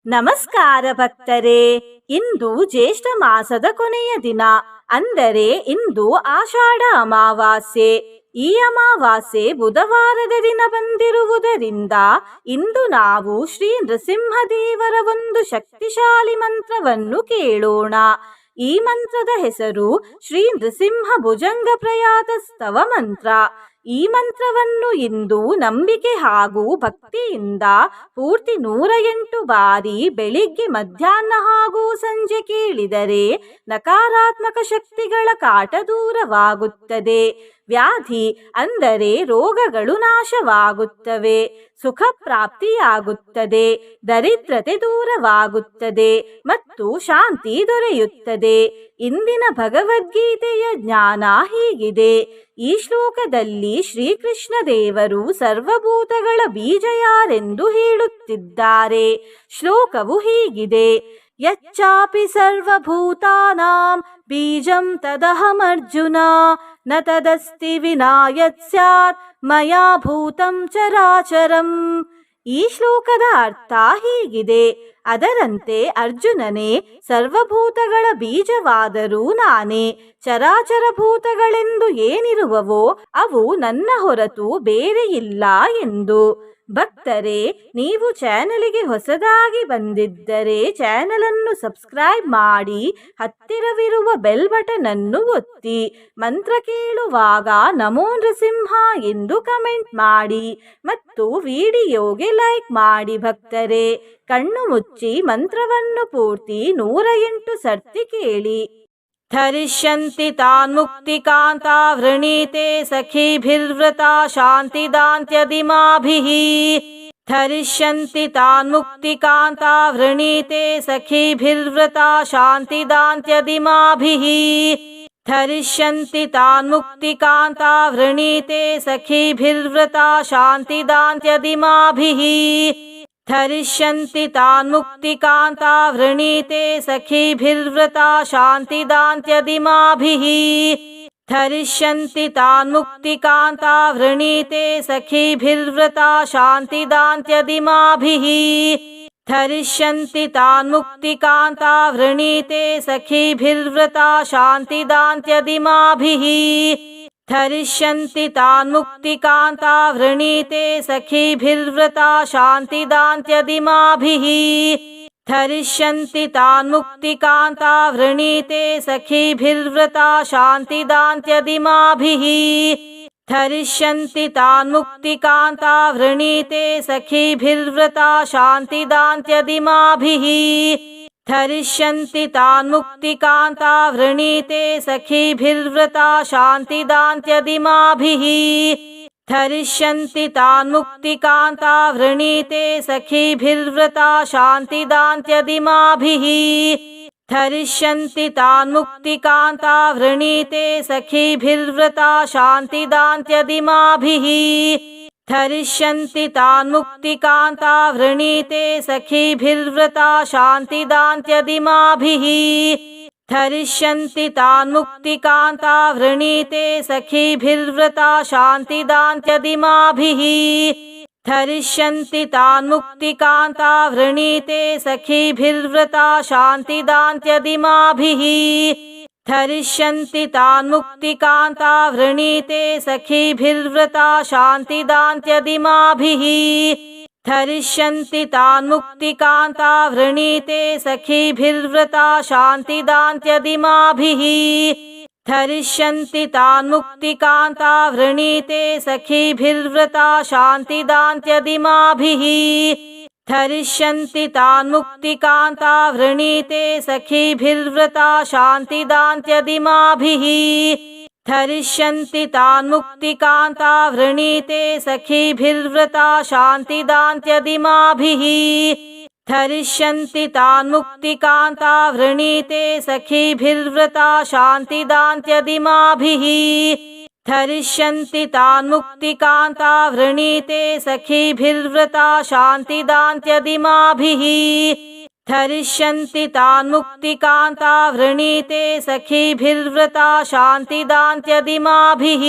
ನಮಸ್ಕಾರ ಭಕ್ತರೇ. ಇಂದು ಜ್ಯೇಷ್ಠ ಮಾಸದ ಕೊನೆಯ ದಿನ, ಅಂದರೆ ಇಂದು ಆಷಾಢ ಅಮಾವಾಸ್ಯೆ. ಈ ಅಮಾವಾಸ್ಯೆ ಬುಧವಾರದ ದಿನ ಬಂದಿರುವುದರಿಂದ ಇಂದು ನಾವು ಶ್ರೀ ನೃಸಿಂಹದೇವರ ಒಂದು ಶಕ್ತಿಶಾಲಿ ಮಂತ್ರವನ್ನು ಕೇಳೋಣ. ಈ ಮಂತ್ರದ ಹೆಸರು ಶ್ರೀ ನೃಸಿಂಹ ಭುಜಂಗ ಪ್ರಯಾತ ಸ್ತವ ಮಂತ್ರ. ಈ ಮಂತ್ರವನ್ನು ಇಂದು ನಂಬಿಕೆ ಹಾಗೂ ಭಕ್ತಿಯಿಂದ ಪೂರ್ತಿ 108 ಬಾರಿ ಬೆಳಿಗ್ಗೆ, ಮಧ್ಯಾಹ್ನ ಹಾಗೂ ಸಂಜೆ ಕೇಳಿದರೆ ನಕಾರಾತ್ಮಕ ಶಕ್ತಿಗಳ ಕಾಟ ದೂರವಾಗುತ್ತದೆ. ವ್ಯಾಧಿ ಅಂದರೆ ರೋಗಗಳು ನಾಶವಾಗುತ್ತವೆ, ಸುಖ ಪ್ರಾಪ್ತಿಯಾಗುತ್ತದೆ, ದರಿದ್ರತೆ ದೂರವಾಗುತ್ತದೆ ಮತ್ತು ಶಾಂತಿ ದೊರೆಯುತ್ತದೆ. ಇಂದಿನ ಭಗವದ್ಗೀತೆಯ ಜ್ಞಾನ ಹೀಗಿದೆ. ಈ ಶ್ಲೋಕದಲ್ಲಿ ಶ್ರೀಕೃಷ್ಣ ದೇವರು ಸರ್ವಭೂತಗಳ ಬೀಜ ಯಾರೆಂದು ಹೇಳುತ್ತಿದ್ದಾರೆ. ಶ್ಲೋಕವು ಹೀಗಿದೆ: ಯಚ್ಚಾಪಿ ಸರ್ವಭೂತಾನಾಂ ಬೀಜಂ ತದಹಮರ್ಜುನ, ನ ತದಸ್ತಿ ವಿನಾ ಯತ್ ಸ್ಯಾತ್ ಮಯಾ ಭೂತಂ ಚರಾಚರಂ. ಈ ಶ್ಲೋಕದ ಅರ್ಥ ಹೀಗಿದೆ: ಅದರಂತೆ ಅರ್ಜುನನೇ, ಸರ್ವಭೂತಗಳ ಬೀಜವಾದರೂ ನಾನೇ. ಚರಾಚರ ಭೂತಗಳೆಂದು ಏನಿರುವವೋ ಅವು ನನ್ನ ಹೊರತು ಬೇರೆ ಇಲ್ಲ ಎಂದು. ಭಕ್ತರೇ, ನೀವು ಚಾನಲಿಗೆ ಹೊಸದಾಗಿ ಬಂದಿದ್ದರೆ ಚಾನಲನ್ನು ಸಬ್ಸ್ಕ್ರೈಬ್ ಮಾಡಿ, ಹತ್ತಿರವಿರುವ ಬೆಲ್ ಬಟನ್ ಅನ್ನು ಒತ್ತಿ. ಮಂತ್ರ ಕೇಳುವಾಗ ನಮೋ ನೃಸಿಂಹ ಎಂದು ಕಮೆಂಟ್ ಮಾಡಿ ಮತ್ತು ವಿಡಿಯೋಗೆ ಲೈಕ್ ಮಾಡಿ. ಭಕ್ತರೇ, ಕಣ್ಣು ಮುಚ್ಚಿ ಮಂತ್ರವನ್ನು ಪೂರ್ತಿ 108 ಸರ್ತಿ ಕೇಳಿ. ಧರಿಷ್ಯಂತಿ ತಾನ್ ಮುಕ್ತಿಕಾಂತಾ ವೃಣೀತೆ ಸಖೀಭಿರ್ವ್ರತಾ ಶಾಂತಿದಾಂತ್ಯದಿಮಾಭಿಃ. ಧರಿಷ್ಯಂತಿ ತಾನ್ ಮುಕ್ತಿಕಾಂತಾ ವೃಣೀತೆ ಸಖೀಭಿರ್ವ್ರತಾ ಶಾಂತಿದಾಂತ್ಯದಿಮಾಭಿಃ. ಧರಿಷ್ಯಂತಿ ತಾನ್ ಮುಕ್ತಿಕಾಂತಾ ವೃಣೀತೆ ಸಖೀಭಿರ್ವ್ರತಾ ಶಾಂತಿದಾಂತ್ಯದಿಮಾಭಿಃ. ಧರಿಷ್ಯಂತಿ ತಾನ್ ಮುಕ್ತಿಕಾಂತಾ ವೃಣೀತೆ ಸಖೀಭಿರ್ವ್ರತಾ ಶಾಂತಿದಾಂತ್ಯದಿಮಾಭಿಃ. ಧರಿಷ್ಯಂತಿ ತಾನ್ ಮುಕ್ತಿಕಾಂತಾ ವೃಣೀತೆ ಸಖೀಭಿರ್ವ್ರತಾ ಶಾಂತಿದಾಂತ್ಯದಿಮಾಭಿಃ. ಧರಿಷ್ಯಂತಿ ತಾನ್ ಮುಕ್ತಿಕಾಂತಾ ವೃಣೀತೆ ಸಖೀಭಿರ್ವ್ರತಾ ಶಾಂತಿದಾಂತ್ಯದಿಮಾಭಿಃ. ಧರಿಷ್ಯಂತಿ ತಾನ್ ಮುಕ್ತಿಕಾಂತಾ ವೃಣೀತೆ ಸಖೀಭಿರ್ವ್ರತಾ ಶಾಂತಿದಾಂತ್ಯದಿಮಾಭಿಃ. ಧರಿಷ್ಯಂತಿ ತಾನ್ ಮುಕ್ತಿಕಾಂತಾ ವೃಣೀತೆ ಸಖೀಭಿರ್ವ್ರತಾ ಶಾಂತಿದಾಂತ್ಯದಿಮಾಭಿಃ. ಧರಿಷ್ಯಂತಿ ತಾನ್ ಮುಕ್ತಿಕಾಂತಾ ವೃಣೀತೆ ಸಖೀಭಿರ್ವ್ರತಾ ಶಾಂತಿದಾಂತ್ಯದಿಮಾಭಿಃ. ಧರಿಷ್ಯಂತಿ ತಾನ್ ಮುಕ್ತಿಕಾಂತಾ ವೃಣೀತೆ ಸಖೀಭಿರ್ವ್ರತಾ ಶಾಂತಿದಾಂತ್ಯದಿಮಾಭಿಃ. ಧರಿಷ್ಯಂತಿ ತಾನ್ ಮುಕ್ತಿಕಾಂತಾ ವೃಣೀತೆ ಸಖೀಭಿರ್ವ್ರತಾ ಶಾಂತಿದಾಂತ್ಯದಿಮಾಭಿಃ. ಧರಿಷ್ಯಂತಿ ತಾನ್ ಮುಕ್ತಿಕಾಂತಾ ವೃಣೀತೆ ಸಖೀಭಿರ್ವ್ರತಾ ಶಾಂತಿದಾಂತ್ಯದಿಮಾಭಿಃ. ಧರಿಷ್ಯಂತಿ ತಾನ್ ಮುಕ್ತಿಕಾಂತಾ ವೃಣೀತೆ ಸಖೀಭಿರ್ವ್ರತಾ ಶಾಂತಿದಾಂತ್ಯದಿಮಾಭಿಃ. ಧರಿಷ್ಯಂತಿ ತಾನ್ ಮುಕ್ತಿಕಾಂತಾ ವೃಣೀತೆ ಸಖೀಭಿರ್ವ್ರತಾ ಶಾಂತಿದಾಂತ್ಯದಿಮಾಭಿಃ. ಧರಿಷ್ಯಂತಿ ತಾನ್ ಮುಕ್ತಿಕಾಂತಾ ವೃಣೀತೆ ಸಖೀಭಿರ್ವ್ರತಾ ಶಾಂತಿದಾಂತ್ಯದಿಮಾಭಿಃ. ಧರಿಷ್ಯಂತಿ ತಾನ್ ಮುಕ್ತಿಕಾಂತಾ ವೃಣೀತೆ ಸಖೀಭಿರ್ವ್ರತಾ ಶಾಂತಿದಾಂತ್ಯದಿಮಾಭಿಃ. ಧರಿಷ್ಯಂತಿ ತಾನ್ ಮುಕ್ತಿಕಾಂತಾ ವೃಣೀತೆ ಸಖೀಭಿರ್ವ್ರತಾ ಶಾಂತಿದಾಂತ್ಯದಿಮಾಭಿಃ. ಧರಿಷ್ಯಂತಿ ತಾನ್ ಮುಕ್ತಿಕಾಂತಾ ವೃಣೀತೆ ಸಖೀಭಿರ್ವ್ರತಾ ಶಾಂತಿದಾಂತ್ಯದಿಮಾಭಿಃ. ಧರಿಷ್ಯಂತಿ ತಾನ್ ಮುಕ್ತಿಕಾಂತಾ ವೃಣೀತೆ ಸಖೀಭಿರ್ವ್ರತಾ ಶಾಂತಿದಾಂತ್ಯದಿಮಾಭಿಃ. ಧರಿಷ್ಯಂತಿ ತಾನ್ ಮುಕ್ತಿಕಾಂತಾ ವೃಣೀತೆ ಸಖೀಭಿರ್ವ್ರತಾ ಶಾಂತಿದಾಂತ್ಯದಿಮಾಭಿಃ. ಧರಿಷ್ಯಂತಿ ತಾನ್ ಮುಕ್ತಿಕಾಂತಾ ವೃಣೀತೆ ಸಖೀಭಿರ್ವ್ರತಾ ಶಾಂತಿದಾಂತ್ಯದಿಮಾಭಿಃ. ಧರಿಷ್ಯಂತಿ ತಾನ್ ಮುಕ್ತಿಕಾಂತಾ ವೃಣೀತೆ ಸಖೀಭಿರ್ವ್ರತಾ ಶಾಂತಿದಾಂತ್ಯದಿಮಾಭಿಃ. ಧರಿಷ್ಯಂತಿ ತಾನ್ ಮುಕ್ತಿಕಾಂತಾ ವೃಣೀತೆ ಸಖೀಭಿರ್ವ್ರತಾ ಶಾಂತಿದಾಂತ್ಯದಿಮಾಭಿಃ.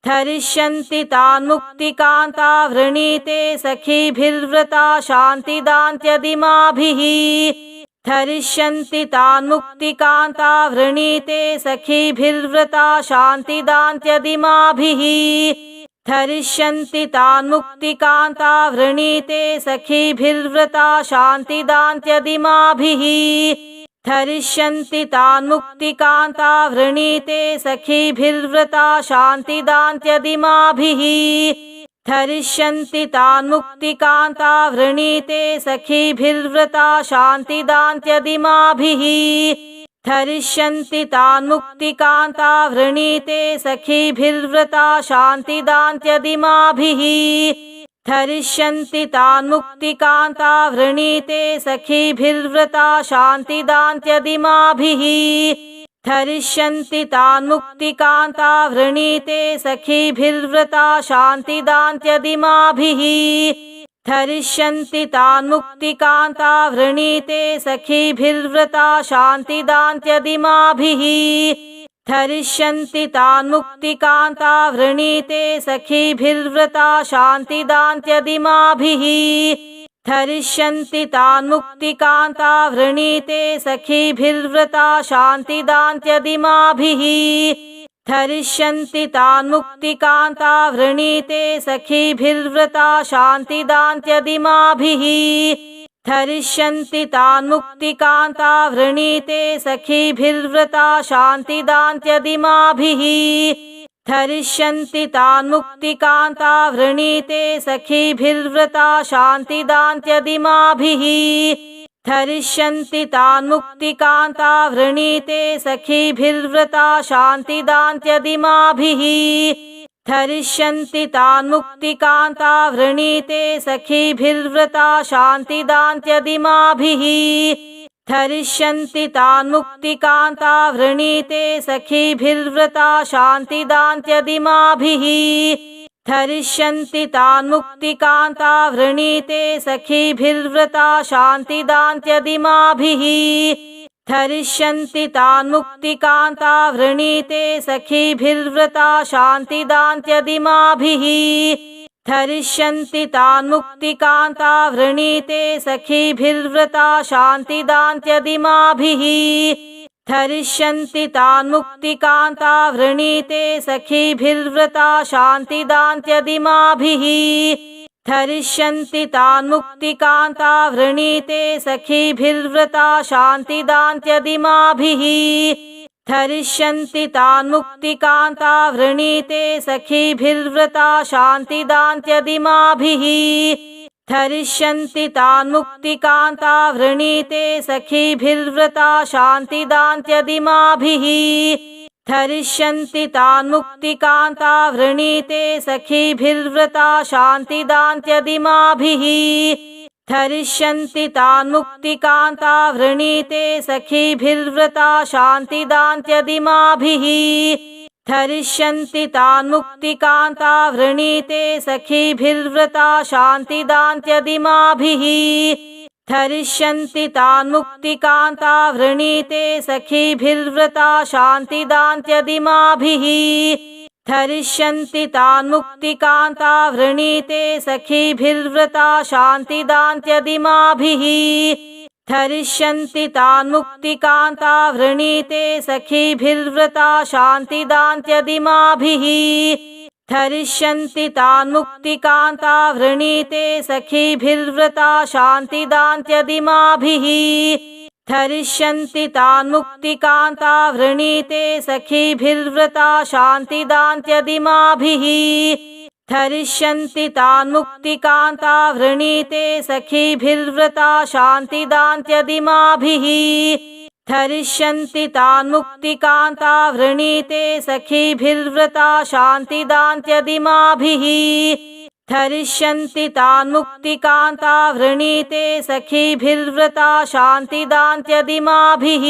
धरिष्यन्ति तान् मुक्तिकान्ता वृणीते सखीभिर्व्रता शान्तिदान्त्यदिमाभिः धरिष्यन्ति तान् मुक्तिकान्ता वृणीते सखीभिर्व्रता शान्तिदान्त्यदिमाभिः धरिष्यन्ति तान् मुक्तिकान्ता वृणीते सखीभिर्व्रता शान्तिदान्त्यदिमाभिः धरिष्यन्ति तान् मुक्तिकान्ता वृणीते सखीभिर्व्रता शान्तिदान्त्यदिमाभिः धरिष्यन्ति तान् मुक्तिकान्ता वृणीते सखीभिर्व्रता शान्तिदान्त्यदिमाभिः धरिष्यन्ति तान् मुक्तिकान्ता वृणीते सखीभिर्व्रता शान्तिदान्त्यदिमाभिः धरिष्यन्ति तान् मुक्तिकान्ता वृणीते सखीभिर्व्रता शान्तिदान्त्यदिमाभिः धरिष्यन्ति तान् मुक्तिकान्ता वृणीते सखीभिर्व्रता शान्तिदान्त्यदिमाभिः धरिष्यन्ति तान् मुक्तिकान्ता वृणीते सखीभिर्व्रता शान्तिदान्त्यदिमाभिः धरिष्यन्ति तान् मुक्तिकान्ता वृणीते सखीभिर्व्रता शान्तिदान्त्यदिमाभिः धरिष्यन्ति तान् मुक्तिकान्ता वृणीते सखीभिर्व्रता शान्तिदान्त्यदिमाभिः धरिष्यन्ति तान् मुक्तिकान्ता वृणीते सखीभिर्व्रता शान्तिदान्त्यदिमाभिः धरिष्यन्ति तान् मुक्तिकान्ता वृणीते सखीभिर्व्रता शान्तिदान्त्यदिमाभिः धरिष्यन्ति तान् मुक्तिकान्ता वृणीते सखीभिर्व्रता शान्तिदान्त्यदिमाभिः धरिष्यन्ति तान् मुक्तिकान्ता वृणीते सखीभिर्व्रता शान्तिदान्त्यदिमाभिः धरिष्यन्ति तान् मुक्तिकान्ता वृणीते सखीभिर्व्रता शान्तिदान्त्यदिमाभिः धरिष्यन्ति तान् मुक्तिकान्ता वृणीते सखीभिर्व्रता शान्तिदान्त्यदिमाभिः धरिष्यन्ति तान् मुक्तिकान्ता वृणीते सखीभिर्व्रता शान्तिदान्त्यदिमाभिः धरिष्यन्ति तान् मुक्तिकान्ता वृणीते सखीभिर्व्रता शान्तिदान्त्यदिमाभिः धरिष्यन्ति तान् मुक्तिकान्ता वृणीते सखीभिर्व्रता शान्तिदान्त्यदिमाभिः धरिष्यन्ति तान् मुक्तिकान्ता वृणीते सखीभिर्व्रता शान्तिदान्त्यदिमाभिः धरिष्यन्ति तान् मुक्तिकान्ता वृणीते सखीभिर्व्रता शान्तिदान्त्यदिमाभिः धरिष्यन्ति तान् मुक्तिकान्ता वृणीते सखीभिर्व्रता शान्तिदान्त्यदिमाभिः धरिष्यन्ति तान् मुक्तिकान्ता वृणीते सखीभिर्व्रता शान्तिदान्त्यदिमाभिः धरिष्यन्ति तान् मुक्तिकान्ता वृणीते सखीभिर्व्रता शान्तिदान्त्यदिमाभिः धरिष्यन्ति तान् मुक्तिकान्ता वृणीते सखीभिर्व्रता शान्तिदान्त्यदिमाभिः धरिष्यन्ति तान् मुक्तिकान्ता वृणीते सखीभिर्व्रता शान्तिदान्त्यदिमाभिः धरिष्यन्ति तान् मुक्तिकान्ता वृणीते सखीभिर्व्रता शान्तिदान्त्यदिमाभिः धरिष्यन्ति तान् मुक्तिकान्ता वृणीते सखीभिर्व्रता शान्तिदान्त्यदिमाभिः धरिष्यन्ति तान् मुक्तिकान्ता वृणीते सखीभिर्व्रता शान्तिदान्त्यदिमाभिः धरिष्यन्ति तान् मुक्तिकान्ता वृणीते सखीभिर्व्रता शान्तिदान्त्यदिमाभिः धरिष्यन्ति तान् मुक्तिकान्ता वृणीते सखीभिर्व्रता शान्तिदान्त्यदिमाभिः धरिष्यन्ति तान् मुक्तिकान्ता वृणीते सखीभिर्व्रता शान्तिदान्त्यदिमाभिः धरिष्यन्ति तान् मुक्तिकान्ता वृणीते सखीभिर्व्रता शान्तिदान्त्यदिमाभिः धरिष्यन्ति तान् मुक्तिकान्ता वृणीते सखीभिर्व्रता शान्तिदान्त्यदिमाभिः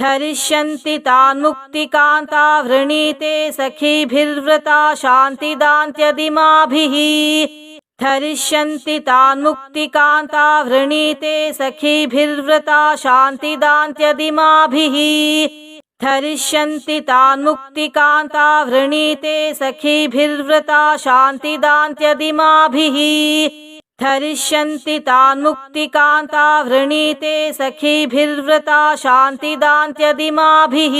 धरिष्यन्ति तान् मुक्तिकान्ता वृणीते सखीभिर्व्रता शान्तिदान्त्यदिमाभिः धरिष्यन्ति तान् मुक्तिकान्ता वृणीते सखीभिर्व्रता शान्तिदान्त्यदिमाभिः धरिष्यन्ति तान् मुक्तिकान्ता वृणीते सखीभिर्व्रता शान्तिदान्त्यदिमाभिः धरिष्यन्ति तान् मुक्तिकान्ता वृणीते सखीभिर्व्रता शान्तिदान्त्यदिमाभिः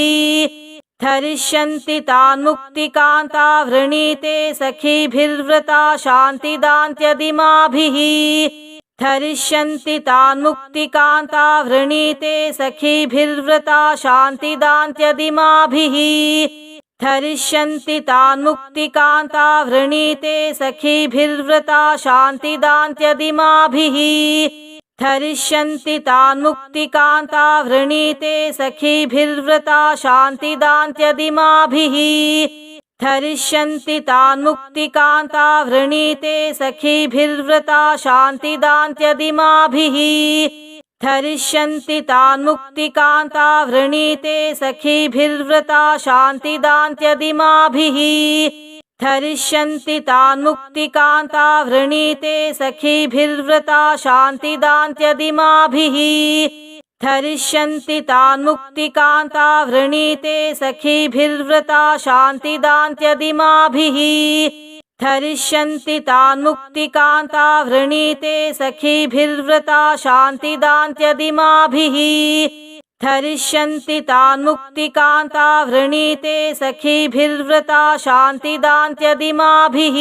धरिष्यन्ति तान् मुक्तिकान्ता वृणीते सखीभिर्व्रता शान्तिदान्त्यदिमाभिः धरिष्यन्ति तान् मुक्तिकान्ता वृणीते सखीभिर्व्रता शान्तिदान्त्यदिमाभिः धरिष्यन्ति तान् मुक्तिकान्ता वृणीते सखीभिर्व्रता शान्तिदान्त्यदिमाभिः धरिष्यन्ति तान् मुक्तिकान्ता वृणीते सखीभिर्व्रता शान्तिदान्त्यदिमाभिः धरिष्यन्ति तान् मुक्तिकान्ता वृणीते सखीभिर्व्रता शान्तिदान्त्यदिमाभिः धरिष्यन्ति तान् मुक्तिकान्ता वृणीते सखीभिर्व्रता शान्तिदान्त्यदिमाभिः धरिष्यन्ति तान् मुक्तिकान्ता वृणीते सखीभिर्व्रता शान्तिदान्त्यदिमाभिः धरिष्यन्ति तान् मुक्तिकान्ता वृणीते सखीभिर्व्रता शान्तिदान्त्यदिमाभिः धरिष्यन्ति तान् मुक्तिकान्ता वृणीते सखीभिर्व्रता शान्तिदान्त्यदिमाभिः धरिष्यन्ति तान् मुक्तिकान्ता वृणीते सखीभिर्व्रता शान्तिदान्त्यदिमाभिः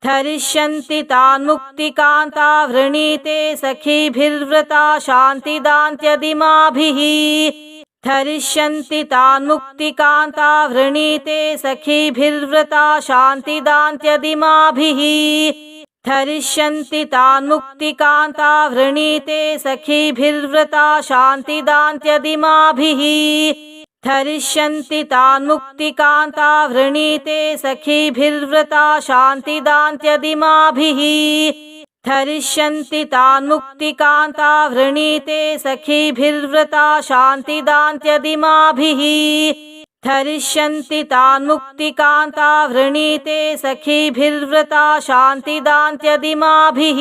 धरिष्यन्ति तान् मुक्तिकान्ता वृणीते सखीभिर्व्रता शान्तिदान्त्यदिमाभिः धरिष्यन्ति तान् मुक्तिकान्ता वृणीते सखीभिर्व्रता शान्तिदान्त्यदिमाभिः धरिष्यन्ति तान् मुक्तिकान्ता वृणीते सखीभिर्व्रता शान्तिदान्त्यदिमाभिः धरिष्यन्ति तान् मुक्तिकान्ता वृणीते सखीभिर्व्रता शान्तिदान्त्यदिमाभिः धरिष्यन्ति तान् मुक्तिकान्ता वृणीते सखीभिर्व्रता शान्तिदान्त्यदिमाभिः धरिष्यन्ति तान् मुक्तिकान्ता वृणीते सखीभिर्व्रता शान्तिदान्त्यदिमाभिः धरिष्यन्ति तान् मुक्तिकान्ता वृणीते सखीभिर्व्रता शान्तिदान्त्यदिमाभिः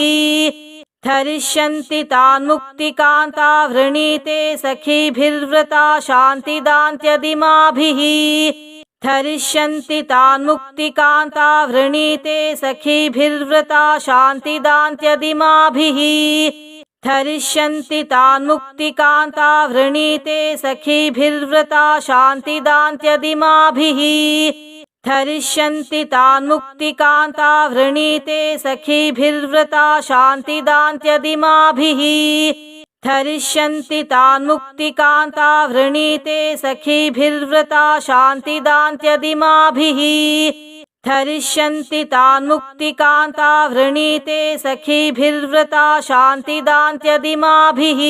धरिष्यन्ति तान् मुक्तिकान्ता वृणीते सखीभिर्व्रता शान्तिदान्त्यदिमाभिः धरिष्यन्ति तान् मुक्तिकान्ता वृणीते सखीभिर्व्रता शान्तिदान्त्यदिमाभिः धरिष्यन्ति तान् मुक्तिकान्ता वृणीते सखीभिर्व्रता शान्तिदान्त्यदिमाभिः धरिष्यन्ति तान् मुक्तिकान्ता वृणीते सखीभिर्व्रता शान्तिदान्त्यदिमाभिः धरिष्यन्ति तान् मुक्तिकान्ता वृणीते सखीभिर्व्रता शान्तिदान्त्यदिमाभिः धरिष्यन्ति तान् मुक्तिकान्ता वृणीते सखीभिर्व्रता शान्तिदान्त्यदिमाभिः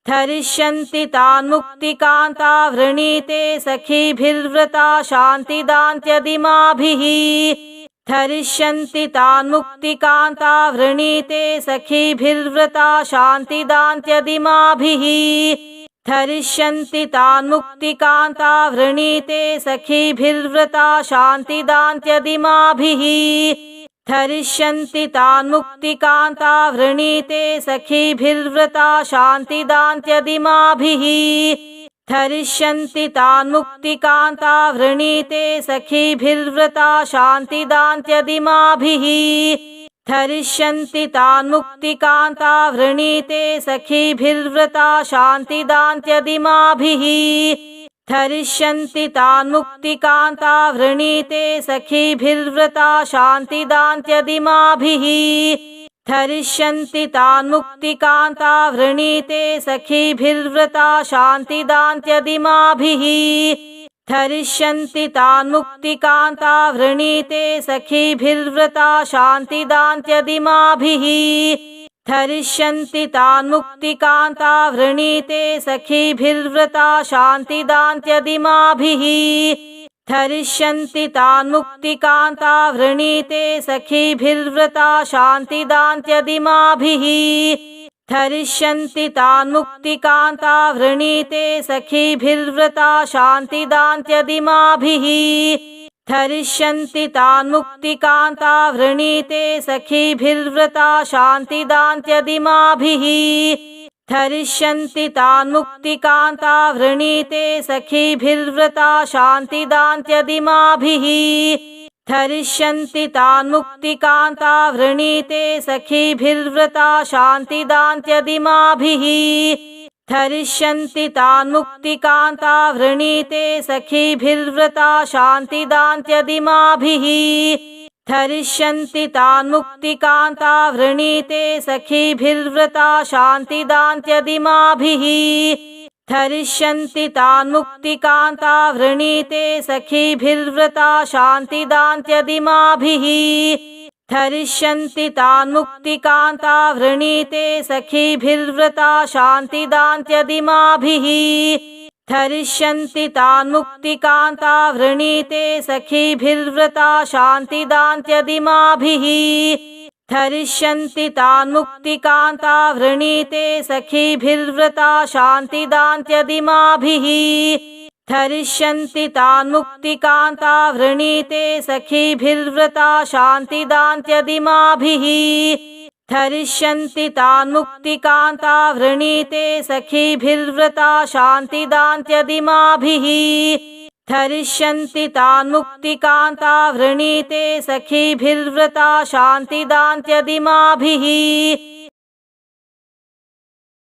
धरिष्यन्ति तान् मुक्तिकान्ता वृणीते सखीभिर्व्रता शान्तिदान्त्यदिमाभिः धरिष्यन्ति तान् मुक्तिकान्ता वृणीते सखीभिर्व्रता शान्तिदान्त्यदिमाभिः धरिष्यन्ति तान् मुक्तिकान्ता वृणीते सखीभिर्व्रता शान्तिदान्त्यदिमाभिः धरिष्यन्ति तान् मुक्तिकान्ता वृणीते सखीभिर्व्रता शान्तिदान्त्यदिमाभिः धरिष्यन्ति तान् मुक्तिकान्ता वृणीते सखीभिर्व्रता शान्तिदान्त्यदिमाभिः धरिष्यन्ति तान् मुक्तिकान्ता वृणीते सखीभिर्व्रता शान्तिदान्त्यदिमाभिः धरिष्यन्ति तान् मुक्तिकान्ता वृणीते सखीभिर्व्रता शान्तिदान्त्यदिमाभिः धरिष्यन्ति तान् मुक्तिकान्ता वृणीते सखीभिर्व्रता शान्तिदान्त्यदिमाभिः धरिष्यन्ति तान् मुक्तिकान्ता वृणीते सखीभिर्व्रता शान्तिदान्त्यदिमाभिः धरिष्यन्ति तान् मुक्तिकान्ता वृणीते सखीभिर्व्रता शान्तिदान्त्यदिमाभिः धरिष्यन्ति तान् मुक्तिकान्ता वृणीते सखीभिर्व्रता शान्तिदान्त्यदिमाभिः धरिष्यन्ति तान् मुक्तिकान्ता वृणीते सखीभिर्व्रता शान्तिदान्त्यदिमाभिः धरिष्यन्ति तान् मुक्तिकान्ता वृणीते सखीभिर्व्रता शान्तिदान्त्यदिमाभिः धरिष्यन्ति तान् मुक्तिकान्ता वृणीते सखीभिर्व्रता शान्तिदान्त्यदिमाभिः धरिष्यन्ति तान् मुक्तिकान्ता वृणीते सखीभिर्व्रता शान्तिदान्त्यदिमाभिः धरिष्यन्ति तान् मुक्तिकान्ता वृणीते सखीभिर्व्रता शान्तिदान्त्यदिमाभिः धरिष्यन्ति तान् मुक्तिकान्ता वृणीते सखीभिर्व्रता शान्तिदान्त्यदिमाभिः धरिष्यन्ति तान् मुक्तिकान्ता वृणीते सखीभिर्व्रता शान्तिदान्त्यदिमाभिः धरिष्यन्ति तान् मुक्तिकान्ता वृणीते सखीभिर्व्रता शान्तिदान्त्यदिमाभिः धरिष्यन्ति तान् मुक्तिकान्ता वृणीते सखीभिर्व्रता शान्तिदान्त्यदिमाभिः धरिष्यन्ति तान् मुक्तिकान्ता वृणीते सखीभिर्व्रता शान्तिदान्त्यदिमाभिः धरिष्यन्ति तान् मुक्तिकान्ता वृणीते सखीभिर्व्रता शान्तिदान्त्यदिमाभिः धरिष्यन्ति तान् मुक्तिकान्ता वृणीते सखीभिर्व्रता शान्तिदान्त्यदिमाभिः